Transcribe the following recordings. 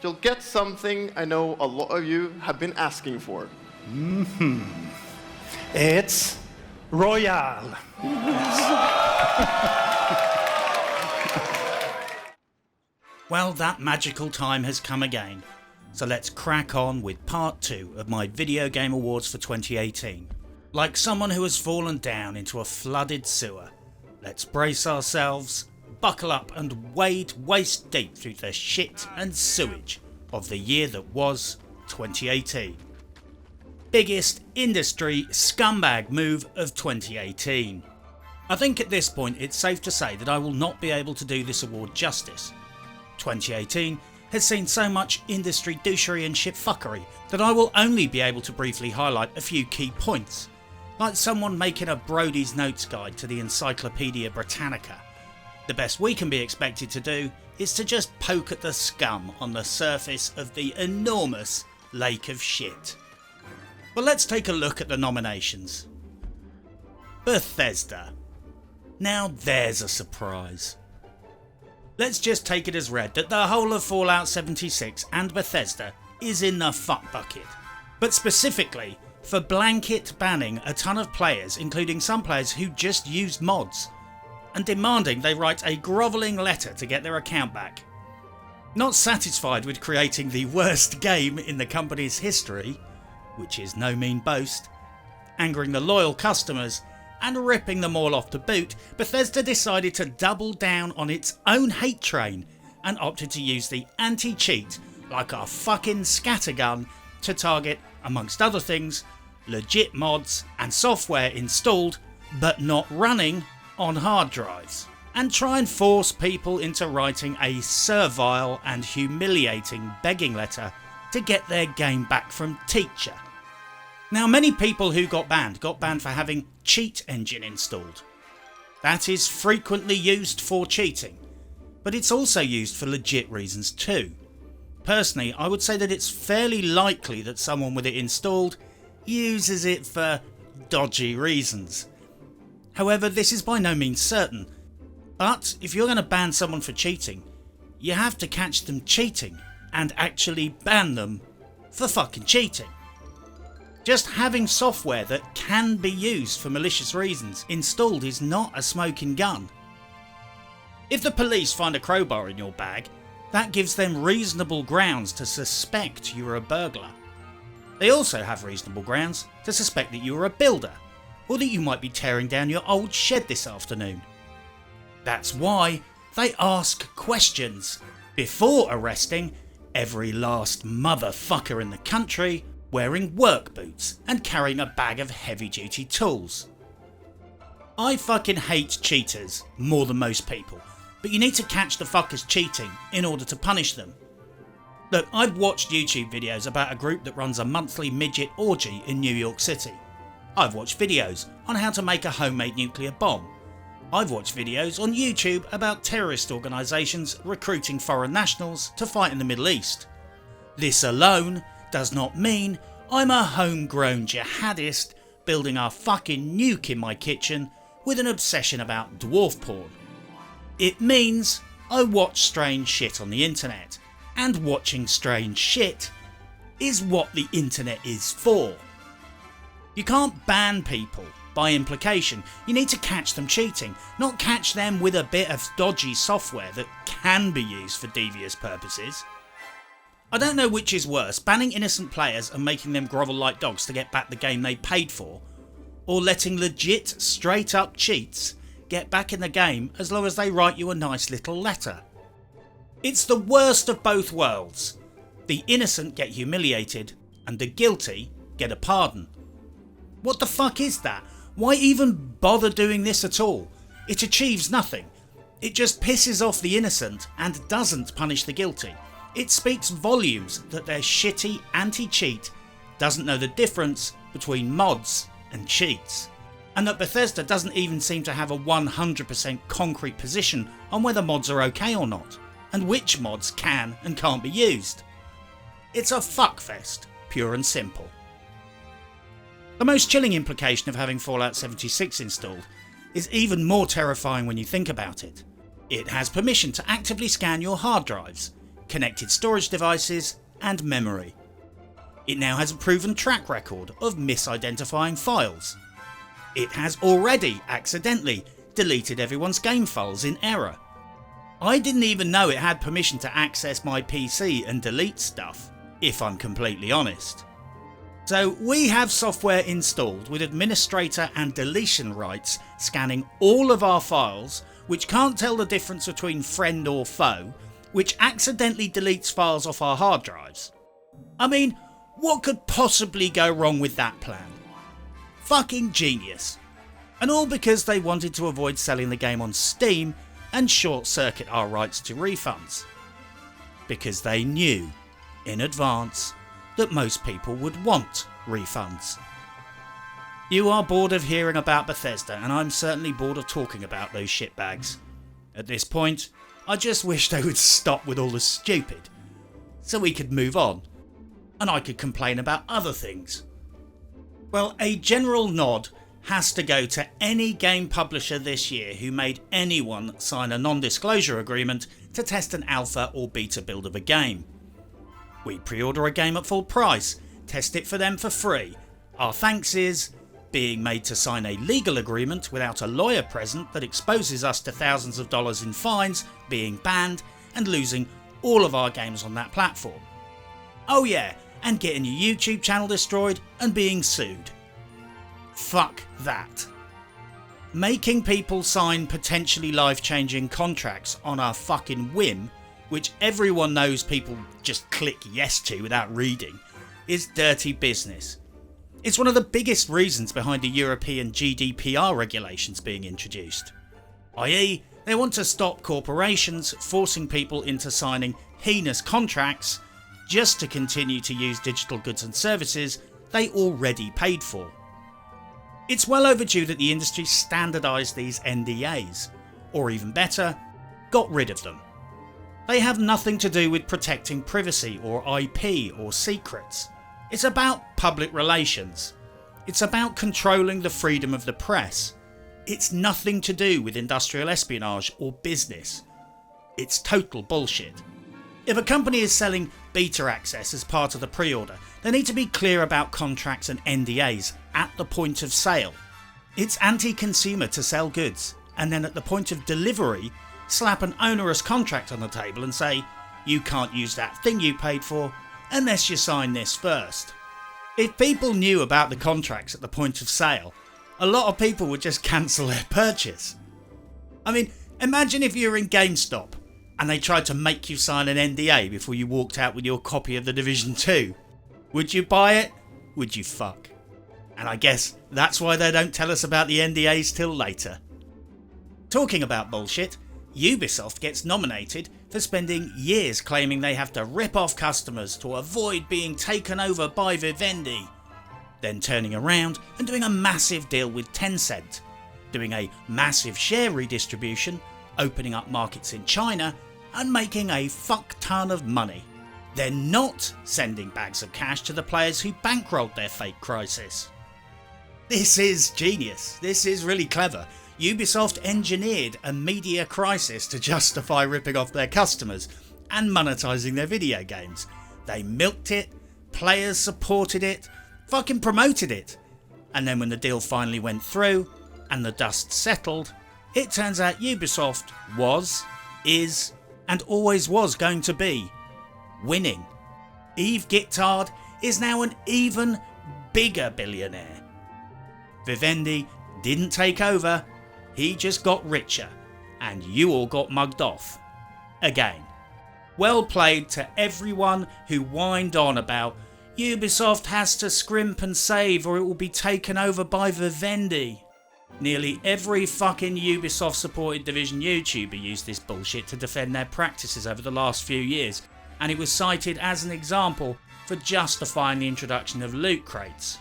You'll get something I know a lot of you have been asking for. It's Royale. Well, that magical time has come again, so let's crack on with part 2 of my Video Game Awards for 2018. Like someone who has fallen down into a flooded sewer, let's brace ourselves, buckle up and wade waist deep through the shit and sewage of the year that was 2018. Biggest industry scumbag move of 2018. I think at this point it's safe to say that I will not be able to do this award justice. 2018 has seen so much industry douchery and shitfuckery that I will only be able to briefly highlight a few key points, like someone making a Brody's Notes guide to the Encyclopedia Britannica. The best we can be expected to do is to just poke at the scum on the surface of the enormous lake of shit. But let's take a look at the nominations. Bethesda. Now there's a surprise. Let's just take it as read that the whole of Fallout 76 and Bethesda is in the fuck bucket, but specifically for blanket banning a ton of players, including some players who just used mods, and demanding they write a grovelling letter to get their account back. Not satisfied with creating the worst game in the company's history, which is no mean boast, angering the loyal customers and ripping them all off to boot, Bethesda decided to double down on its own hate train and opted to use the anti-cheat like a fucking scattergun to target, amongst other things, legit mods and software installed but not running on hard drives, and try and force people into writing a servile and humiliating begging letter to get their game back from teacher. Now, many people who got banned for having cheat engine installed. That is frequently used for cheating, but it's also used for legit reasons too. Personally, I would say that it's fairly likely that someone with it installed uses it for dodgy reasons. However, this is by no means certain, but if you're going to ban someone for cheating, you have to catch them cheating and actually ban them for fucking cheating. Just having software that can be used for malicious reasons installed is not a smoking gun. If the police find a crowbar in your bag, that gives them reasonable grounds to suspect you're a burglar. They also have reasonable grounds to suspect that you are a builder, or that you might be tearing down your old shed this afternoon. That's why they ask questions before arresting every last motherfucker in the country wearing work boots and carrying a bag of heavy duty tools. I fucking hate cheaters more than most people, but you need to catch the fuckers cheating in order to punish them. Look, I've watched YouTube videos about a group that runs a monthly midget orgy in New York City. I've watched videos on how to make a homemade nuclear bomb. I've watched videos on YouTube about terrorist organisations recruiting foreign nationals to fight in the Middle East. This alone does not mean I'm a homegrown jihadist building a fucking nuke in my kitchen with an obsession about dwarf porn. It means I watch strange shit on the internet, and watching strange shit is what the internet is for. You can't ban people by implication. You need to catch them cheating, not catch them with a bit of dodgy software that can be used for devious purposes. I don't know which is worse, banning innocent players and making them grovel like dogs to get back the game they paid for, or letting legit straight up cheats get back in the game as long as they write you a nice little letter. It's the worst of both worlds. The innocent get humiliated and the guilty get a pardon. What the fuck is that? Why even bother doing this at all? It achieves nothing. It just pisses off the innocent and doesn't punish the guilty. It speaks volumes that their shitty anti-cheat doesn't know the difference between mods and cheats, and that Bethesda doesn't even seem to have a 100% concrete position on whether mods are okay or not, and which mods can and can't be used. It's a fuckfest, pure and simple. The most chilling implication of having Fallout 76 installed is even more terrifying when you think about it. It has permission to actively scan your hard drives, connected storage devices and memory. It now has a proven track record of misidentifying files. It has already accidentally deleted everyone's game files in error. I didn't even know it had permission to access my PC and delete stuff, if I'm completely honest. So we have software installed with administrator and deletion rights scanning all of our files, which can't tell the difference between friend or foe, which accidentally deletes files off our hard drives. I mean, what could possibly go wrong with that plan? Fucking genius. And all because they wanted to avoid selling the game on Steam and short circuit our rights to refunds. Because they knew, in advance, that most people would want refunds. You are bored of hearing about Bethesda, and I'm certainly bored of talking about those shitbags. At this point, I just wish they would stop with all the stupid, so we could move on, and I could complain about other things. Well, a general nod has to go to any game publisher this year who made anyone sign a non-disclosure agreement to test an alpha or beta build of a game. We pre-order a game at full price, test it for them for free. Our thanks is being made to sign a legal agreement without a lawyer present that exposes us to thousands of dollars in fines, being banned and losing all of our games on that platform. Oh yeah, and getting your YouTube channel destroyed and being sued. Fuck that. Making people sign potentially life-changing contracts on a fucking whim, which everyone knows people just click yes to without reading, is dirty business. It's one of the biggest reasons behind the European GDPR regulations being introduced. i.e., they want to stop corporations forcing people into signing heinous contracts just to continue to use digital goods and services they already paid for. It's well overdue that the industry standardised these NDAs, or even better, got rid of them. They have nothing to do with protecting privacy or IP or secrets. It's about public relations. It's about controlling the freedom of the press. It's nothing to do with industrial espionage or business. It's total bullshit. If a company is selling beta access as part of the pre-order, they need to be clear about contracts and NDAs at the point of sale. It's anti-consumer to sell goods and then at the point of delivery slap an onerous contract on the table and say, you can't use that thing you paid for unless you sign this first. If people knew about the contracts at the point of sale, a lot of people would just cancel their purchase. I mean, imagine if you were in GameStop and they tried to make you sign an NDA before you walked out with your copy of The Division 2. Would you buy it? Would you fuck? And I guess that's why they don't tell us about the NDAs till later. Talking about bullshit, Ubisoft gets nominated for spending years claiming they have to rip off customers to avoid being taken over by Vivendi, then turning around and doing a massive deal with Tencent, doing a massive share redistribution, opening up markets in China and making a fuck ton of money. They're not sending bags of cash to the players who bankrolled their fake crisis. This is genius. This is really clever. Ubisoft engineered a media crisis to justify ripping off their customers and monetising their video games. They milked it, players supported it, fucking promoted it. And then when the deal finally went through and the dust settled, it turns out Ubisoft was, is, and always was going to be winning. Yves Guittard is now an even bigger billionaire. Vivendi didn't take over, he just got richer, and you all got mugged off. Again. Well played to everyone who whined on about Ubisoft has to scrimp and save or it will be taken over by Vivendi. Nearly every fucking Ubisoft supported Division YouTuber used this bullshit to defend their practices over the last few years, and it was cited as an example for justifying the introduction of loot crates.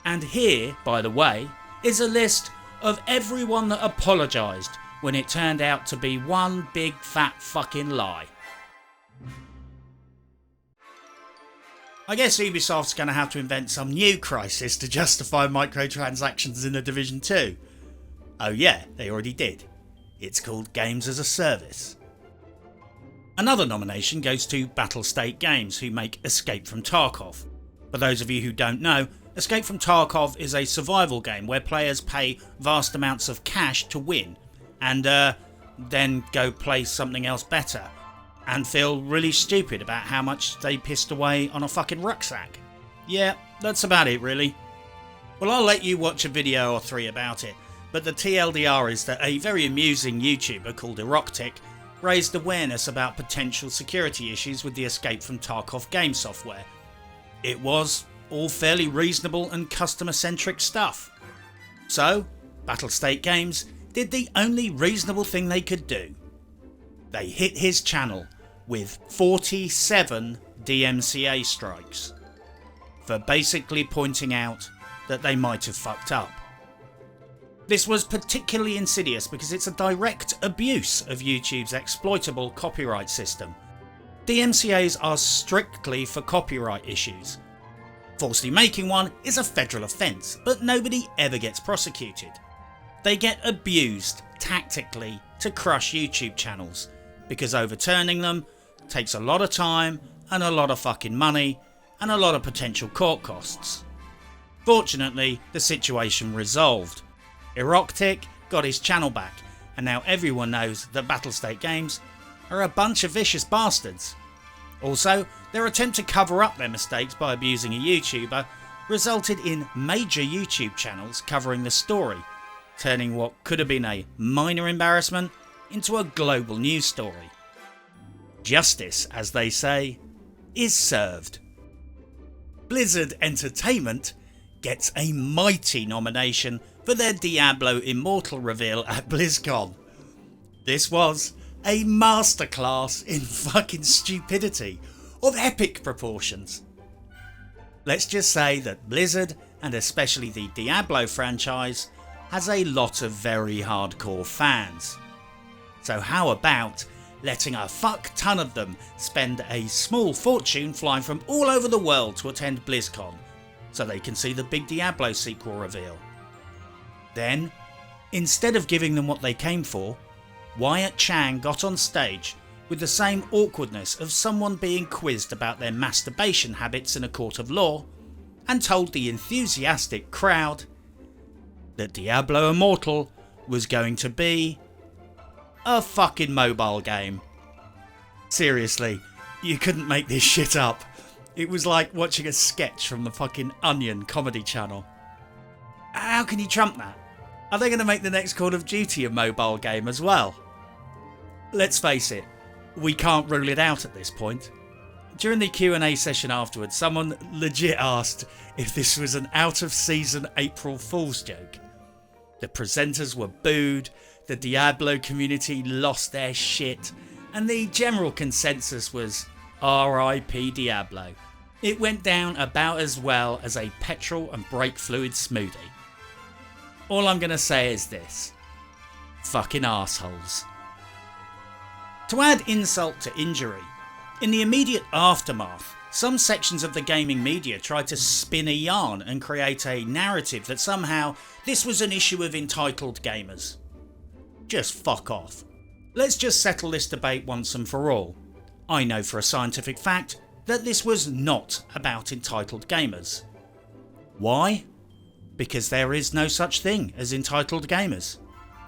And here, by the way, is a list of everyone that apologised when it turned out to be one big fat fucking lie. I guess Ubisoft's going to have to invent some new crisis to justify microtransactions in The Division 2. Oh yeah, they already did. It's called Games as a Service. Another nomination goes to Battlestate Games, who make Escape from Tarkov. For those of you who don't know, Escape from Tarkov is a survival game where players pay vast amounts of cash to win, and then go play something else better, and feel really stupid about how much they pissed away on a fucking rucksack. Yeah, that's about it really. Well, I'll let you watch a video or three about it, but the TLDR is that a very amusing YouTuber called Erotic raised awareness about potential security issues with the Escape from Tarkov game software. It was all fairly reasonable and customer-centric stuff. So, Battlestate Games did the only reasonable thing they could do. They hit his channel with 47 DMCA strikes for basically pointing out that they might have fucked up. This was particularly insidious because it's a direct abuse of YouTube's exploitable copyright system. DMCAs are strictly for copyright issues. Falsely making one is a federal offence, but nobody ever gets prosecuted. They get abused tactically to crush YouTube channels, because overturning them takes a lot of time and a lot of fucking money and a lot of potential court costs. Fortunately, the situation resolved. Erotic got his channel back, and now everyone knows that Battlestate Games are a bunch of vicious bastards. Also, their attempt to cover up their mistakes by abusing a YouTuber resulted in major YouTube channels covering the story, turning what could have been a minor embarrassment into a global news story. Justice, as they say, is served. Blizzard Entertainment gets a mighty nomination for their Diablo Immortal reveal at BlizzCon. This was a masterclass in fucking stupidity of epic proportions. Let's just say that Blizzard, and especially the Diablo franchise, has a lot of very hardcore fans. So how about letting a fuck ton of them spend a small fortune flying from all over the world to attend BlizzCon so they can see the big Diablo sequel reveal? Then, instead of giving them what they came for, Wyatt Chang got on stage with the same awkwardness of someone being quizzed about their masturbation habits in a court of law, and told the enthusiastic crowd that Diablo Immortal was going to be a fucking mobile game. Seriously, you couldn't make this shit up. It was like watching a sketch from the fucking Onion comedy channel. How can you trump that? Are they going to make the next Call of Duty a mobile game as well? Let's face it, we can't rule it out at this point. During the Q&A session afterwards, someone legit asked if this was an out-of-season April Fool's joke. The presenters were booed, the Diablo community lost their shit, and the general consensus was RIP Diablo. It went down about as well as a petrol and brake fluid smoothie. All I'm going to say is this: fucking arseholes. To add insult to injury, in the immediate aftermath, some sections of the gaming media tried to spin a yarn and create a narrative that somehow this was an issue of entitled gamers. Just fuck off. Let's just settle this debate once and for all. I know for a scientific fact that this was not about entitled gamers. Why? Because there is no such thing as entitled gamers.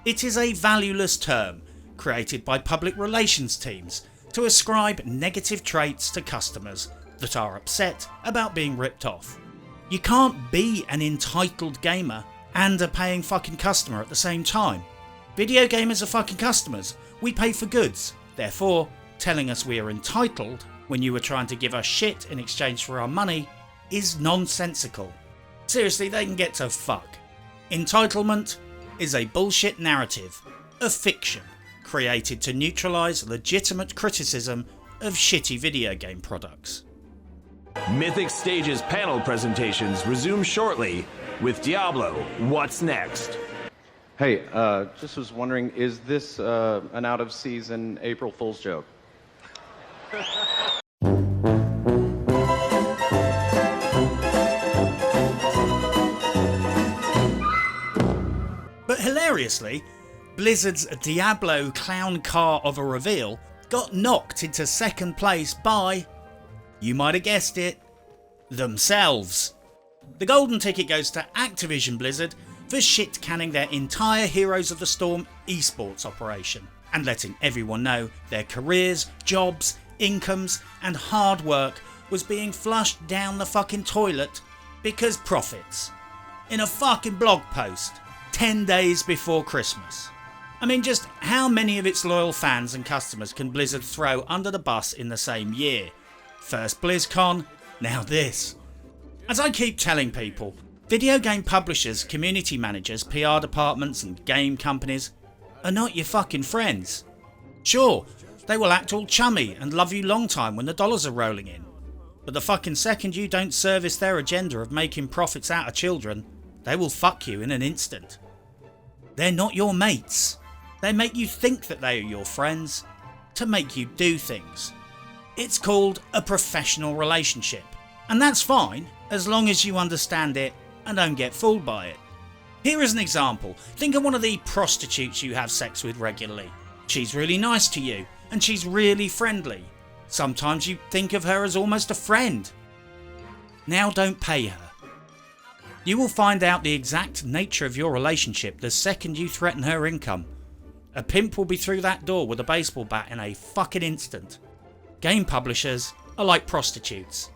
It is a valueless term created by public relations teams to ascribe negative traits to customers that are upset about being ripped off. You can't be an entitled gamer and a paying fucking customer at the same time. Video gamers are fucking customers. We pay for goods. Therefore, telling us we are entitled when you were trying to give us shit in exchange for our money is nonsensical. Seriously, they can get to fuck. Entitlement is a bullshit narrative, a fiction created to neutralise legitimate criticism of shitty video game products. Mythic Stage's panel presentations resume shortly with Diablo. What's next? Hey, just was wondering, is this an out-of-season April Fool's joke? But hilariously, Blizzard's Diablo clown car of a reveal got knocked into second place by, you might have guessed it, themselves. The golden ticket goes to Activision Blizzard for shit canning their entire Heroes of the Storm esports operation and letting everyone know their careers, jobs, incomes and hard work was being flushed down the fucking toilet because profits. In a fucking blog post 10 days before Christmas. I mean, just how many of its loyal fans and customers can Blizzard throw under the bus in the same year? First BlizzCon, now this. As I keep telling people, video game publishers, community managers, PR departments and game companies are not your fucking friends. Sure, they will act all chummy and love you long time when the dollars are rolling in. But the fucking second you don't service their agenda of making profits out of children, they will fuck you in an instant. They're not your mates. They make you think that they are your friends to make you do things. It's called a professional relationship. And that's fine as long as you understand it and don't get fooled by it. Here is an example. Think of one of the prostitutes you have sex with regularly. She's really nice to you and she's really friendly. Sometimes you think of her as almost a friend. Now don't pay her. You will find out the exact nature of your relationship the second you threaten her income. A pimp will be through that door with a baseball bat in a fucking instant. Game publishers are like prostitutes.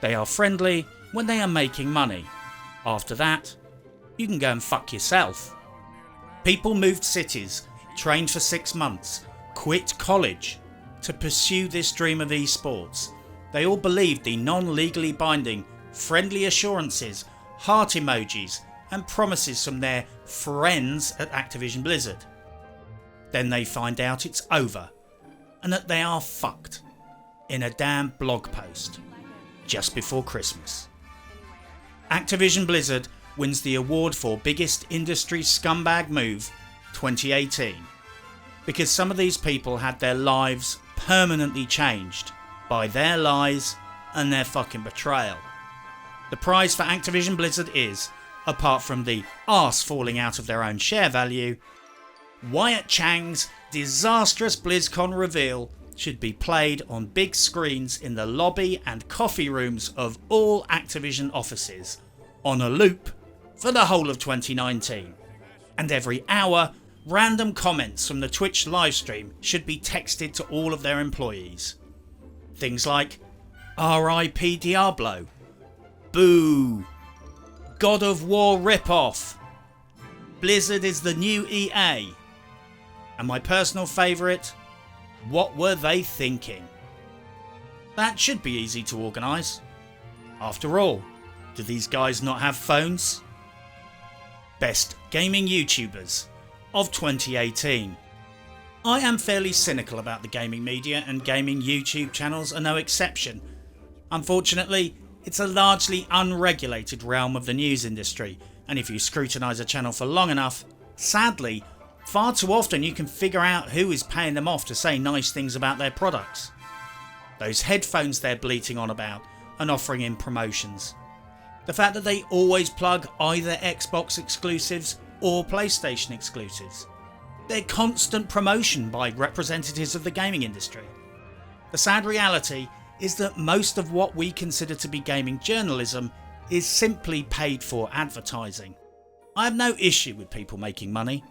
They are friendly when they are making money. After that, you can go and fuck yourself. People moved cities, trained for 6 months, quit college to pursue this dream of esports. They all believed the non-legally binding, friendly assurances, heart emojis and promises from their friends at Activision Blizzard. Then they find out it's over and that they are fucked in a damn blog post just before Christmas. Activision Blizzard wins the award for biggest industry scumbag move 2018 because some of these people had their lives permanently changed by their lies and their fucking betrayal. The prize for Activision Blizzard is, apart from the arse falling out of their own share value, Wyatt Chang's disastrous BlizzCon reveal should be played on big screens in the lobby and coffee rooms of all Activision offices on a loop for the whole of 2019. And every hour, random comments from the Twitch livestream should be texted to all of their employees. Things like, RIP Diablo, boo, God of War ripoff, Blizzard is the new EA, and my personal favourite, what were they thinking? That should be easy to organise. After all, do these guys not have phones? Best gaming YouTubers of 2018. I am fairly cynical about the gaming media, and gaming YouTube channels are no exception. Unfortunately, it's a largely unregulated realm of the news industry, and if you scrutinise a channel for long enough, sadly, far too often you can figure out who is paying them off to say nice things about their products. Those headphones they're bleating on about and offering in promotions. The fact that they always plug either Xbox exclusives or PlayStation exclusives. Their constant promotion by representatives of the gaming industry. The sad reality is that most of what we consider to be gaming journalism is simply paid for advertising. I have no issue with people making money.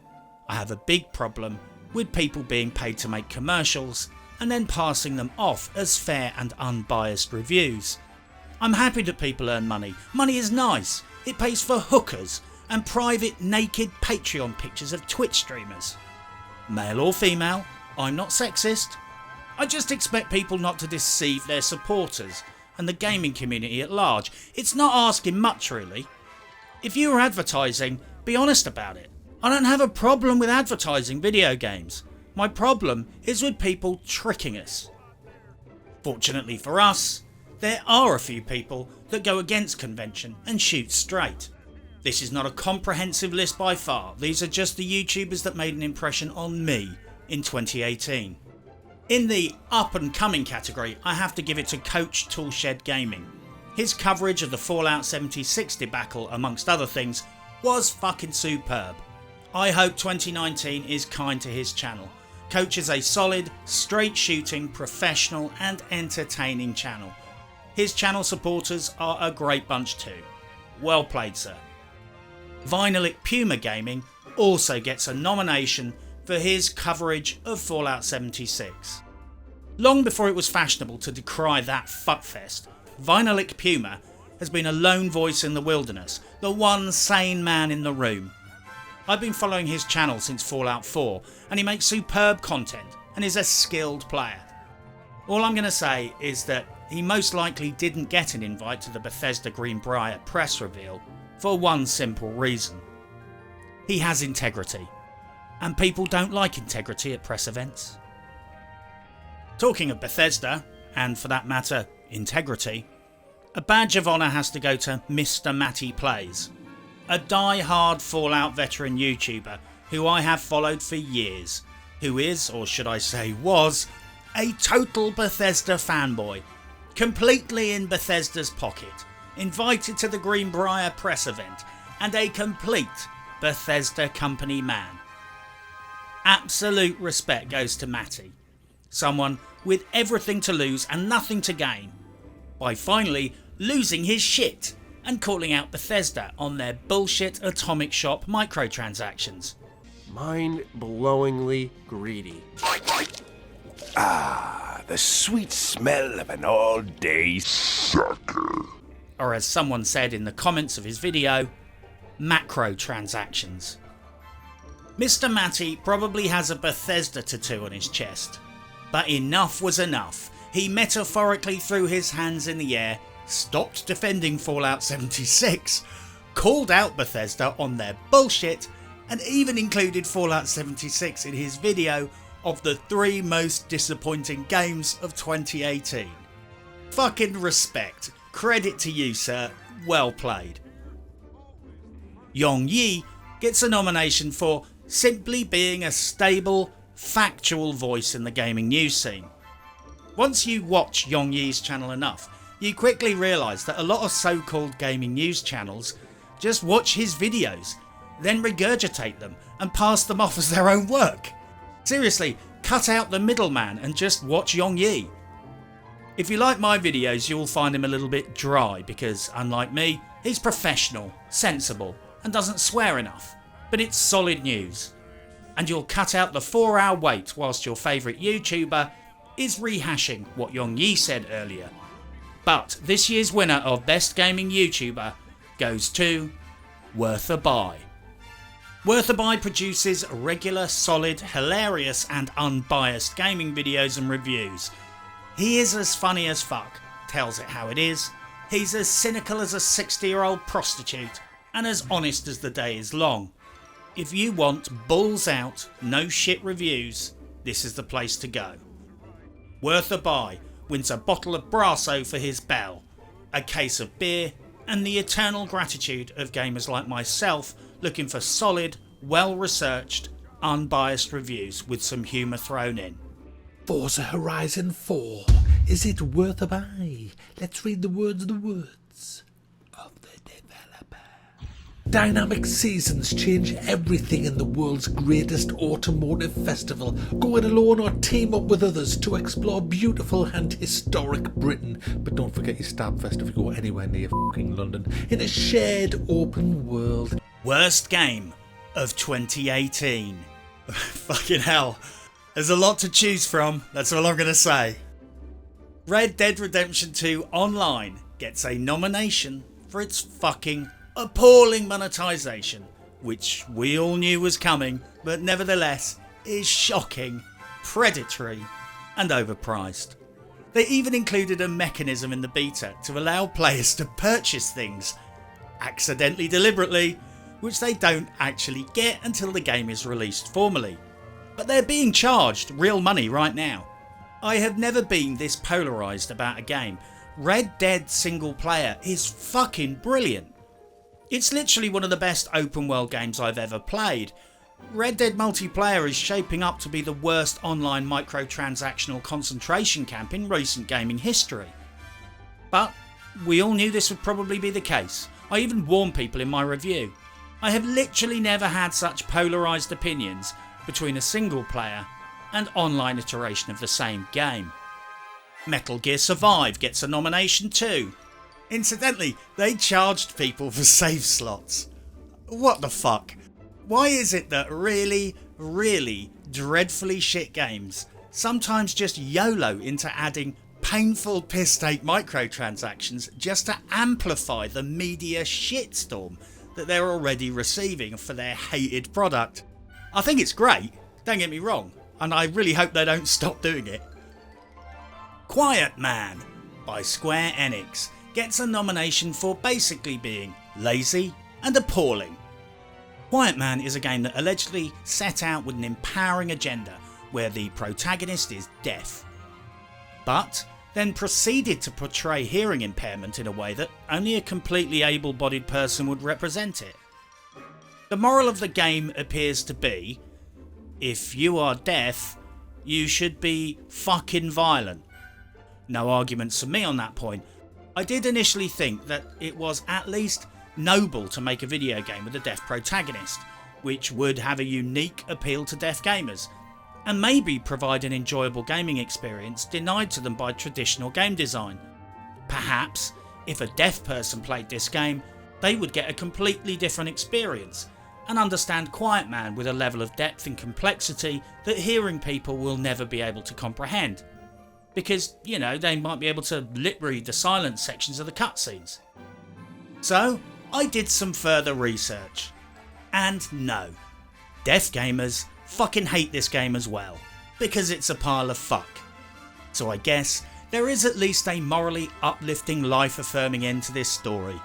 I have a big problem with people being paid to make commercials and then passing them off as fair and unbiased reviews. I'm happy that people earn money. Money is nice. It pays for hookers and private naked Patreon pictures of Twitch streamers. Male or female, I'm not sexist. I just expect people not to deceive their supporters and the gaming community at large. It's not asking much really. If you are advertising, be honest about it. I don't have a problem with advertising video games. My problem is with people tricking us. Fortunately for us, there are a few people that go against convention and shoot straight. This is not a comprehensive list by far. These are just the YouTubers that made an impression on me in 2018. In the up and coming category, I have to give it to Coach Toolshed Gaming. His coverage of the Fallout 76 debacle, amongst other things, was fucking superb. I hope 2019 is kind to his channel. Coach is a solid, straight shooting, professional and entertaining channel. His channel supporters are a great bunch too. Well played, sir. Vinylic Puma Gaming also gets a nomination for his coverage of Fallout 76. Long before it was fashionable to decry that fuckfest, Vinylic Puma has been a lone voice in the wilderness, the one sane man in the room. I've been following his channel since Fallout 4 and he makes superb content and is a skilled player. All I'm going to say is that he most likely didn't get an invite to the Bethesda Greenbrier press reveal for one simple reason. He has integrity, and people don't like integrity at press events. Talking of Bethesda, and for that matter, integrity, a badge of honour has to go to Mr. Matty Plays, a die-hard Fallout veteran YouTuber who I have followed for years, who is, or should I say was, a total Bethesda fanboy, completely in Bethesda's pocket, invited to the Greenbrier press event, and a complete Bethesda company man. Absolute respect goes to Matty, someone with everything to lose and nothing to gain, by finally losing his shit and calling out Bethesda on their bullshit Atomic Shop microtransactions. Mind-blowingly greedy. Ah, the sweet smell of an all-day sucker. Or as someone said in the comments of his video, macro transactions. Mr. Matty probably has a Bethesda tattoo on his chest, but enough was enough. He metaphorically threw his hands in the air, stopped defending Fallout 76, called out Bethesda on their bullshit, and even included Fallout 76 in his video of the 3 most disappointing games of 2018. Fucking respect. Credit to you, sir. Well played. Yong Yi gets a nomination for simply being a stable, factual voice in the gaming news scene. Once you watch Yong Yi's channel enough, you quickly realise that a lot of so-called gaming news channels just watch his videos, then regurgitate them and pass them off as their own work. Seriously, cut out the middleman and just watch Yong Yi. If you like my videos, you'll find him a little bit dry because, unlike me, he's professional, sensible and doesn't swear enough. But it's solid news. And you'll cut out the 4-hour wait whilst your favourite YouTuber is rehashing what Yong Yi said earlier. But this year's winner of Best Gaming YouTuber goes to Worth a Buy. Worth a Buy produces regular, solid, hilarious and unbiased gaming videos and reviews. He is as funny as fuck, tells it how it is, he's as cynical as a 60-year-old prostitute, and as honest as the day is long. If you want balls out, no shit reviews, this is the place to go. Worth a Buy wins a bottle of Brasso for his bell, a case of beer, and the eternal gratitude of gamers like myself looking for solid, well-researched, unbiased reviews with some humour thrown in. Forza Horizon 4, is it worth a buy? Let's read the words of the developer. Dynamic seasons change everything in the world's greatest automotive festival. Go it alone or team up with others to explore beautiful and historic Britain. But don't forget your Stabfest if you go anywhere near fucking London, in a shared open world. Worst game of 2018. Fucking hell. There's a lot to choose from, that's all I'm going to say. Red Dead Redemption 2 Online gets a nomination for its fucking appalling monetization, which we all knew was coming, but nevertheless is shocking, predatory and overpriced. They even included a mechanism in the beta to allow players to purchase things, accidentally deliberately, which they don't actually get until the game is released formally. But they're being charged real money right now. I have never been this polarised about a game. Red Dead single player is fucking brilliant. It's literally one of the best open world games I've ever played. Red Dead multiplayer is shaping up to be the worst online microtransactional concentration camp in recent gaming history. But we all knew this would probably be the case. I even warned people in my review. I have literally never had such polarised opinions between a single player and online iteration of the same game. Metal Gear Survive gets a nomination too. Incidentally, they charged people for save slots. What the fuck? Why is it that really, really dreadfully shit games sometimes just YOLO into adding painful piss-take microtransactions just to amplify the media shitstorm that they're already receiving for their hated product? I think it's great, don't get me wrong, and I really hope they don't stop doing it. Quiet Man by Square Enix gets a nomination for basically being lazy and appalling. Quiet Man is a game that allegedly set out with an empowering agenda where the protagonist is deaf, but then proceeded to portray hearing impairment in a way that only a completely able-bodied person would represent it. The moral of the game appears to be, if you are deaf, you should be fucking violent. No arguments from me on that point. I did initially think that it was at least noble to make a video game with a deaf protagonist, which would have a unique appeal to deaf gamers, and maybe provide an enjoyable gaming experience denied to them by traditional game design. Perhaps, if a deaf person played this game, they would get a completely different experience and understand Quiet Man with a level of depth and complexity that hearing people will never be able to comprehend. Because, you know, they might be able to lip read the silent sections of the cutscenes. So, I did some further research. And no, deaf gamers fucking hate this game as well, because it's a pile of fuck. So I guess there is at least a morally uplifting, life-affirming end to this story.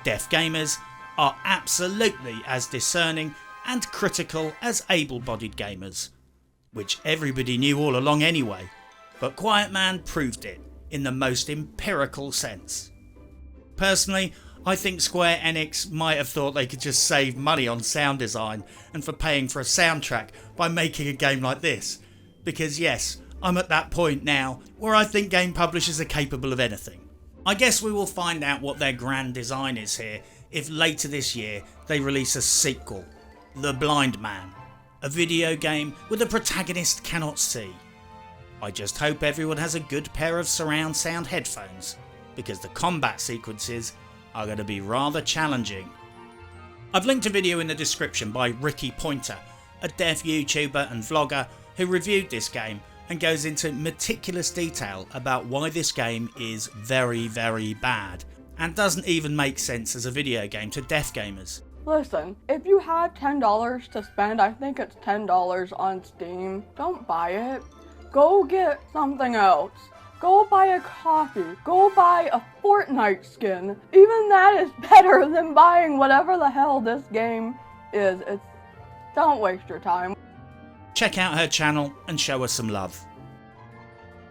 Deaf gamers are absolutely as discerning and critical as able-bodied gamers, which everybody knew all along anyway, but Quiet Man proved it in the most empirical sense. Personally, I think Square Enix might have thought they could just save money on sound design and for paying for a soundtrack by making a game like this, because yes, I'm at that point now where I think game publishers are capable of anything. I guess we will find out what their grand design is here if later this year they release a sequel, The Blind Man, a video game where the protagonist cannot see. I just hope everyone has a good pair of surround sound headphones, because the combat sequences are going to be rather challenging. I've linked a video in the description by Rikki Poynter, a deaf YouTuber and vlogger who reviewed this game and goes into meticulous detail about why this game is very, very bad and doesn't even make sense as a video game to deaf gamers. Listen, if you have $10 to spend, I think it's $10 on Steam, don't buy it. Go get something else. Go buy a coffee. Go buy a Fortnite skin. Even that is better than buying whatever the hell this game is. Don't waste your time. Check out her channel and show her some love.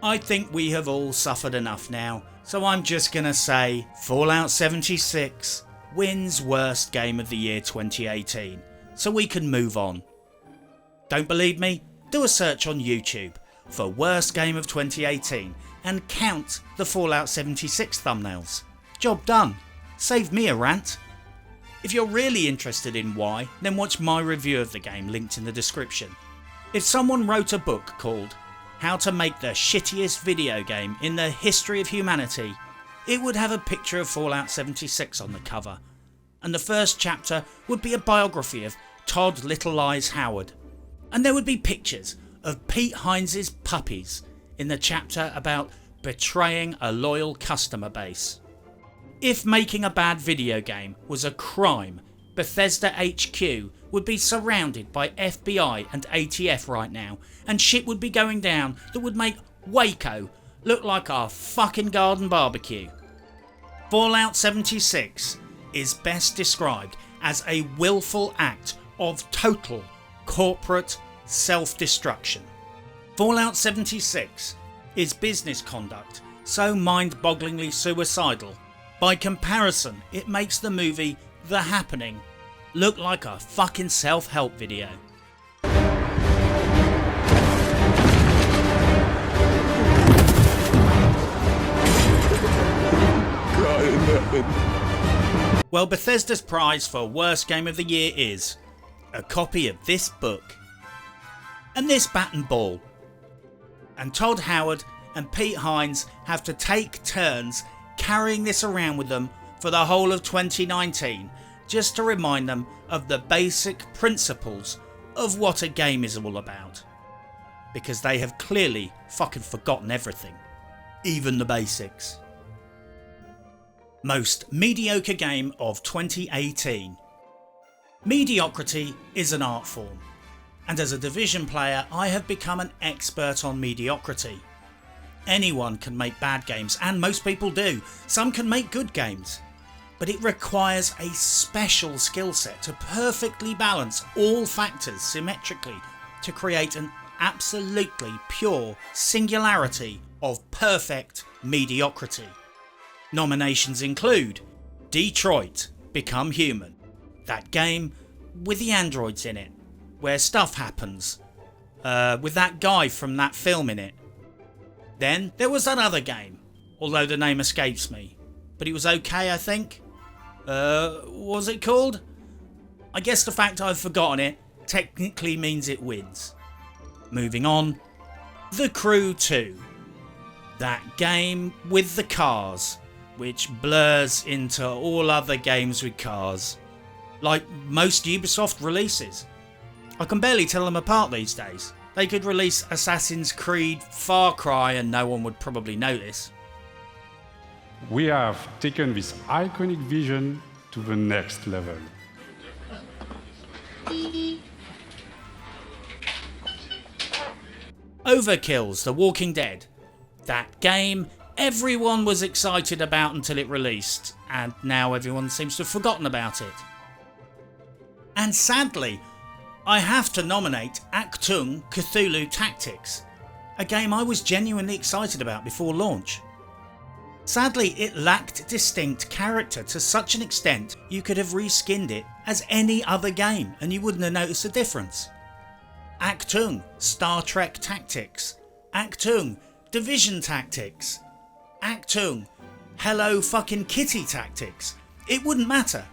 I think we have all suffered enough now, so I'm just gonna say Fallout 76 wins Worst Game of the Year 2018, so we can move on. Don't believe me? Do a search on YouTube for Worst Game of 2018 and count the Fallout 76 thumbnails. Job done. Saved me a rant. If you're really interested in why, then watch my review of the game linked in the description. If someone wrote a book called How to Make the Shittiest Video Game in the History of Humanity, it would have a picture of Fallout 76 on the cover, and the first chapter would be a biography of Todd Little Eyes Howard, and there would be pictures of Pete Hines' puppies in the chapter about betraying a loyal customer base. If making a bad video game was a crime, Bethesda HQ would be surrounded by FBI and ATF right now, and shit would be going down that would make Waco look like our fucking garden barbecue. Fallout 76 is best described as a willful act of total corporate self-destruction. Fallout 76 is business conduct so mind-bogglingly suicidal. By comparison, it makes the movie The Happening look like a fucking self-help video. Well, Bethesda's prize for worst game of the year is a copy of this book and this bat and ball. And Todd Howard and Pete Hines have to take turns carrying this around with them for the whole of 2019, just to remind them of the basic principles of what a game is all about. Because they have clearly fucking forgotten everything, even the basics. Most mediocre game of 2018. Mediocrity is an art form, and as a Division player I have become an expert on mediocrity. Anyone can make bad games, and most people do. Some can make good games, but it requires a special skill set to perfectly balance all factors symmetrically to create an absolutely pure singularity of perfect mediocrity. Nominations include Detroit Become Human, that game with the androids in it, where stuff happens, with that guy from that film in it. Then there was that other game, although the name escapes me, but it was okay, I think. What was it called? I guess the fact I've forgotten it technically means it wins. Moving on, The Crew 2, that game with the cars, which blurs into all other games with cars, like most Ubisoft releases. I can barely tell them apart these days. They could release Assassin's Creed, Far Cry, and no one would probably notice. We have taken this iconic vision to the next level. Overkill's The Walking Dead, that game everyone was excited about until it released, and now everyone seems to have forgotten about it. And sadly, I have to nominate Achtung Cthulhu Tactics, a game I was genuinely excited about before launch. Sadly, it lacked distinct character to such an extent you could have reskinned it as any other game and you wouldn't have noticed a difference. Achtung Star Trek Tactics, Achtung Division Tactics, Achtung Hello Fucking Kitty Tactics. It wouldn't matter.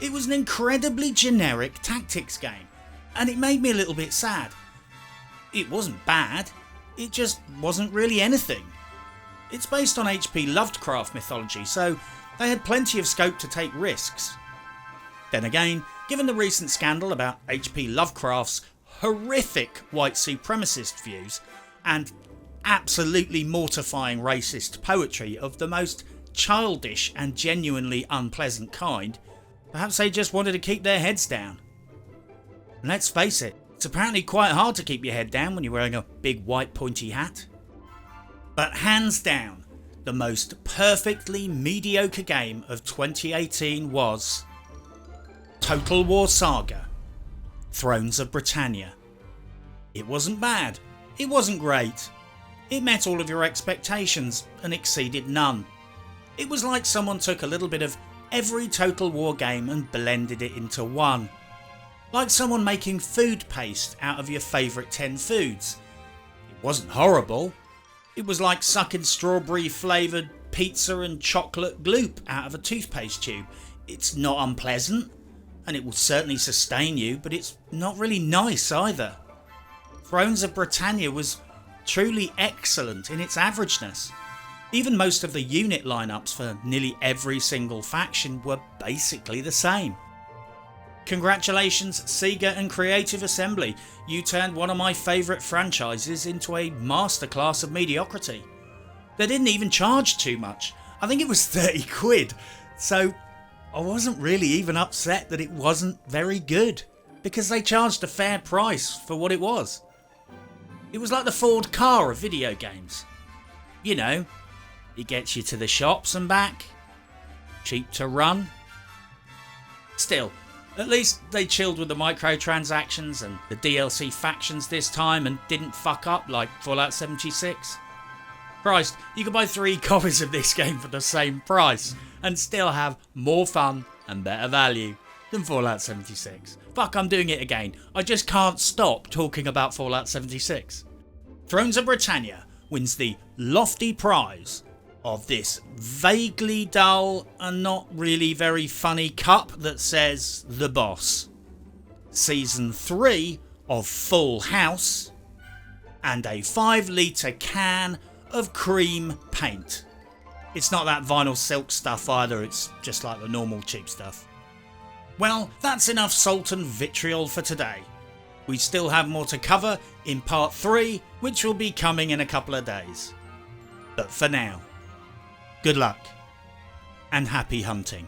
It was an incredibly generic tactics game, and it made me a little bit sad. It wasn't bad, it just wasn't really anything. It's based on H.P. Lovecraft mythology, so they had plenty of scope to take risks. Then again, given the recent scandal about H.P. Lovecraft's horrific white supremacist views and absolutely mortifying racist poetry of the most childish and genuinely unpleasant kind, perhaps they just wanted to keep their heads down. And let's face it, it's apparently quite hard to keep your head down when you're wearing a big white pointy hat. But hands down, the most perfectly mediocre game of 2018 was Total War Saga, Thrones of Britannia. It wasn't bad, it wasn't great. It met all of your expectations and exceeded none. It was like someone took a little bit of every Total War game and blended it into one. Like someone making food paste out of your favourite 10 foods. It wasn't horrible. It was like sucking strawberry flavoured pizza and chocolate gloop out of a toothpaste tube. It's not unpleasant, and it will certainly sustain you, but it's not really nice either. Thrones of Britannia was truly excellent in its averageness. Even most of the unit lineups for nearly every single faction were basically the same. Congratulations Sega and Creative Assembly, you turned one of my favourite franchises into a masterclass of mediocrity. They didn't even charge too much, I think it was 30 quid, so I wasn't really even upset that it wasn't very good, because they charged a fair price for what it was. It was like the Ford car of video games. You know, it gets you to the shops and back, cheap to run. Still, at least they chilled with the microtransactions and the DLC factions this time and didn't fuck up like Fallout 76. Christ, you could buy 3 copies of this game for the same price and still have more fun and better value than Fallout 76. Fuck, I'm doing it again. I just can't stop talking about Fallout 76. Thrones of Britannia wins the lofty prize of this vaguely dull and not really very funny cup that says The Boss, Season 3 of Full House, and a 5-litre can of cream paint. It's not that vinyl silk stuff either, it's just like the normal cheap stuff. Well, that's enough salt and vitriol for today. We still have more to cover in part 3, which will be coming in a couple of days. But for now, good luck and happy hunting.